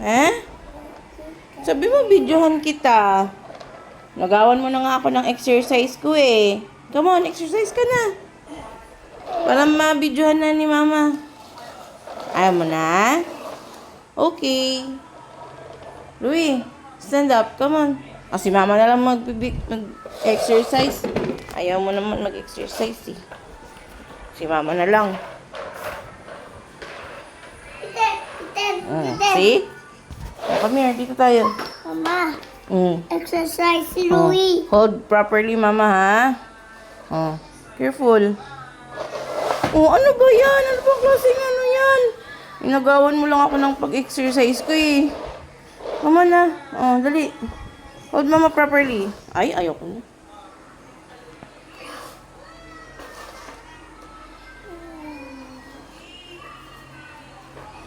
Eh? Sabi mo, videohan kita. Nagawan mo na nga ako ng exercise ko eh. Come on, exercise ka na. Para ma-videohan na ni Mama. Ayaw mo na? Okay. Louie, stand up. Come on. Si Mama na lang mag-exercise. Ayaw mo naman mag-exercise eh. Si Mama na lang. See? Come here, dito tayo. Mama, exercise si Oh, Louie. hold properly, Mama, ha? Oh, careful. Oh, ano ba yan? Ano ba klaseng ano yan? Inagawan mo lang ako ng pag-exercise ko eh. Mama na. Oh, dali. Hold Mama properly. Ay, ayoko na.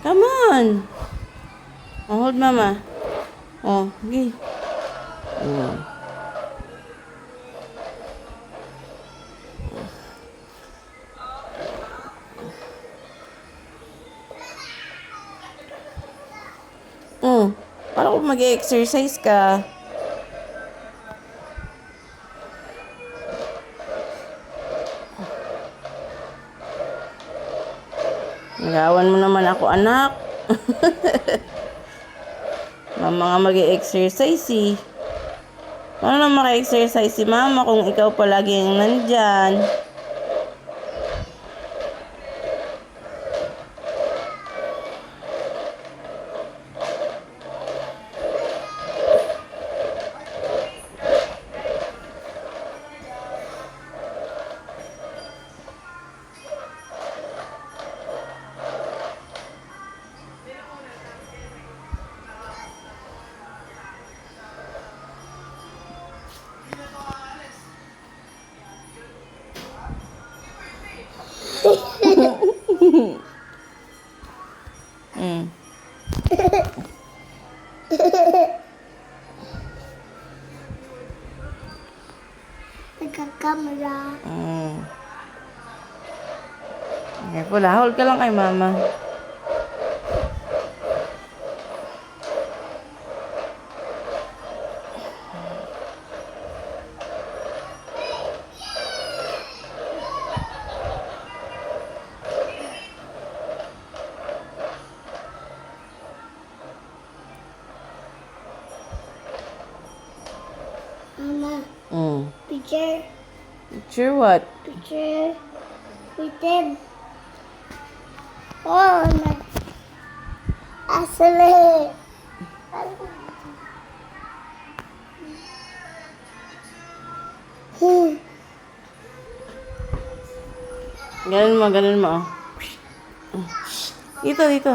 Come on. Oh, hold Mama. Oh, okay. Oh. Para kung mag-exercise ka. Nagawan mo naman ako, anak. Mama nga mag-exercise eh. Paano na maka-exercise si Mama kung ikaw palagi ang nandyan? Nagkakamera. Careful ha, hold ka lang kay Mama. Mama, picture. Picture what? Picture. Pretend. Oh, my. Asali. Ganun mo, ganun mo. Oh. Dito, dito.